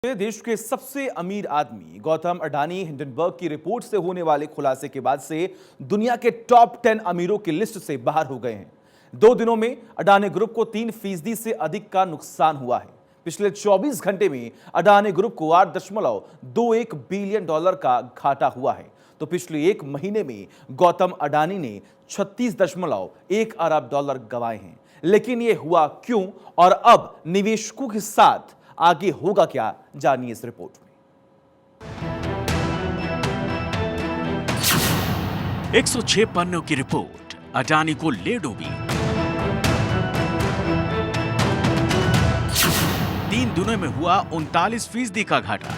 देश के सबसे अमीर आदमी गौतम अडानी हिंडनबर्ग की रिपोर्ट से होने वाले खुलासे के बाद से दुनिया के टॉप 10 अमीरों की लिस्ट से बाहर हो गए हैं। 2 दिनों में अडानी ग्रुप को 3% से अधिक का नुकसान हुआ है। पिछले 24 घंटे में अडानी ग्रुप को $8.21 बिलियन का घाटा हुआ है, तो पिछले एक महीने में गौतम अडानी ने $36.1 अरब गंवाए हैं। लेकिन यह हुआ क्यों और अब निवेशकों के साथ आगे होगा क्या, जानिए इस रिपोर्ट में। 106 पन्नों की रिपोर्ट अडानी को ले डूबी। 3 दिनों में हुआ 39% का घाटा।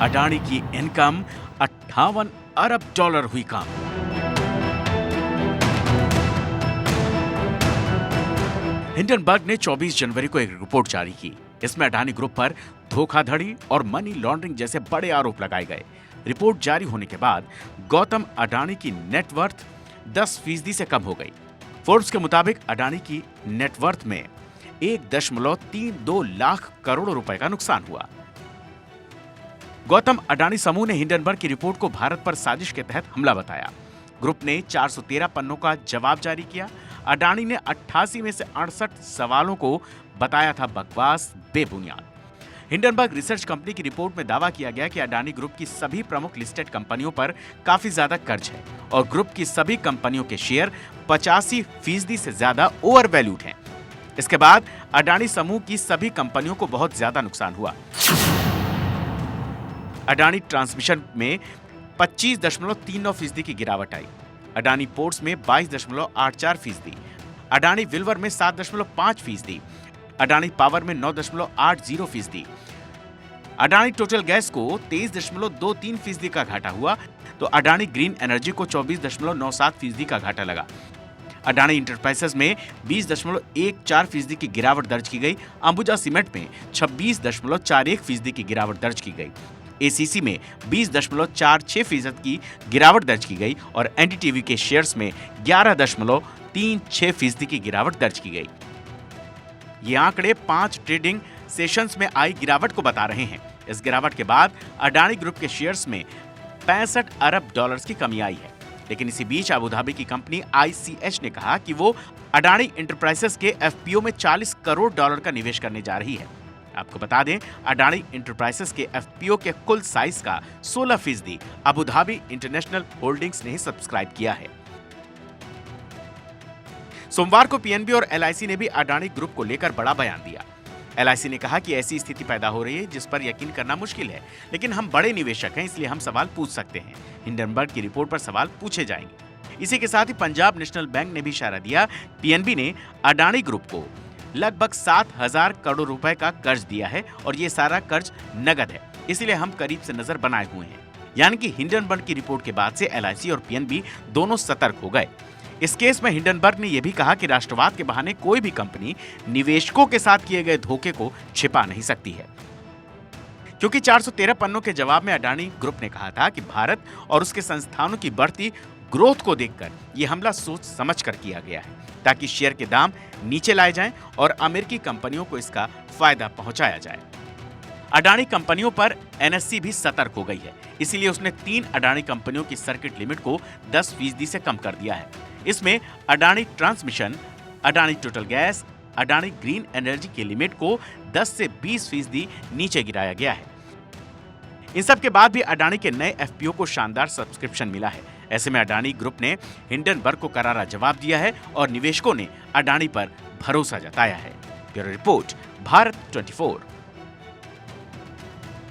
अडानी की इनकम $58 अरब हुई कम। हिंडनबर्ग ने 24 जनवरी को एक रिपोर्ट जारी की। इसमें अडानी ग्रुप पर धोखाधड़ी और मनी लॉन्ड्रिंग जैसे बड़े आरोप लगाए गए। रिपोर्ट जारी होने के बाद गौतम अडानी की नेटवर्थ 10% से कम हो गई। फोर्ब्स के मुताबिक अडानी की नेटवर्थ में 1.32 लाख करोड़ रुपए का नुकसान हुआ। गौतम अडानी समूह ने हिंडनबर्ग की रिपोर्ट को भारत पर साजिश के तहत हमला बताया। ग्रुप ने 413 पन्नों का जवाब जारी किया। अडानी ने 88 में से 68 सवालों को बताया था बकवास, बेबुनियाद। हिंडनबर्ग रिसर्च कंपनी की रिपोर्ट में दावा किया गया कि अडानी ग्रुप की सभी प्रमुख लिस्टेड कंपनियों पर काफी ज्यादा कर्ज है और ग्रुप की सभी कंपनियों के शेयर 85% से ज्यादा ओवर वैल्यूड हैं। इसके बाद अडानी समूह की सभी कंपनियों को बहुत ज्यादा नुकसान हुआ। अडानी ट्रांसमिशन में 25.39% की गिरावट आई। अडानी पोर्ट्स में 22.84%, अडानी विल्वर में 7.5%, अडानी पावर में 9.80%, अडानी टोटल गैस को 23.23% का घाटा हुआ, तो अडानी ग्रीन एनर्जी को 24.97% का घाटा लगा। अडानी इंटरप्राइजेस में 20.14% की गिरावट दर्ज की गई। अंबुजा सीमेंट में 26.41% की गिरावट दर्ज की गई। एसीसी में 20.46% की गिरावट दर्ज की गई और एनडीटीवी के शेयर्स में 11.36% की गिरावट दर्ज की गई। ये आंकड़े 5 ट्रेडिंग सेशंस में आई गिरावट को बता रहे हैं। इस गिरावट के बाद अडानी ग्रुप के शेयर्स में $65 अरब की कमी आई है। लेकिन इसी बीच अबू धाबी की कंपनी ICH ने कहा कि वो अडानी इंटरप्राइजेस के FPO में $40 करोड़ का निवेश करने जा रही है। आपको बता दें, अडानी इंटरप्राइजेस के FPO के कुल साइज का 16% अबू धाबी इंटरनेशनल होल्डिंग्स ने ही सब्सक्राइब किया है। सोमवार को PNB और LIC ने भी अडानी ग्रुप को लेकर बड़ा बयान दिया। LIC ने कहा कि ऐसी स्थिति पैदा हो रही है जिस पर यकीन करना मुश्किल है, लेकिन हम बड़े निवेशक हैं, इसलिए हम सवाल पूछ सकते हैं। हिंडनबर्ग की रिपोर्ट पर सवाल पूछे जाएंगे। इसी के साथ ही पंजाब नेशनल बैंक ने भी इशारा दिया। PNB ने अडानी ग्रुप को लगभग 7,000 करोड़ रुपए का कर्ज दिया है और ये सारा कर्ज नगद है, इसलिए हम करीब से नजर बनाए हुए हैं। यानी कि हिंडनबर्ग की रिपोर्ट के बाद से LIC और PNB दोनों सतर्क हो गए। इस केस में हिंडनबर्ग ने यह भी कहा कि राष्ट्रवाद के बहाने कोई भी कंपनी निवेशकों के साथ किए गए धोखे को छिपा नहीं सकती है, क्योंकि 413 पन्नों के जवाब में अडानी ग्रुप ने कहा था कि भारत और उसके संस्थानों की बढ़ती ग्रोथ को देखकर यह हमला सोच समझकर किया गया है, ताकि शेयर के दाम नीचे लाए जाएं और अमेरिकी कंपनियों को इसका फायदा पहुंचाया जाए। अडानी कंपनियों पर NSE भी सतर्क हो गई है, इसीलिए उसने 3 अडानी कंपनियों की सर्किट लिमिट को 10% से कम कर दिया है। इसमें Adani transmission, Adani total gas, Adani green energy की लिमिट को 10 से 20% नीचे गिराया गया है। इन सब के बाद भी अडानी के नए FPO को शानदार सब्सक्रिप्शन मिला है। ऐसे में अडानी ग्रुप ने हिंडनबर्ग को करारा जवाब दिया है और निवेशकों ने अडानी पर भरोसा जताया है। Bureau report, Bharat 24।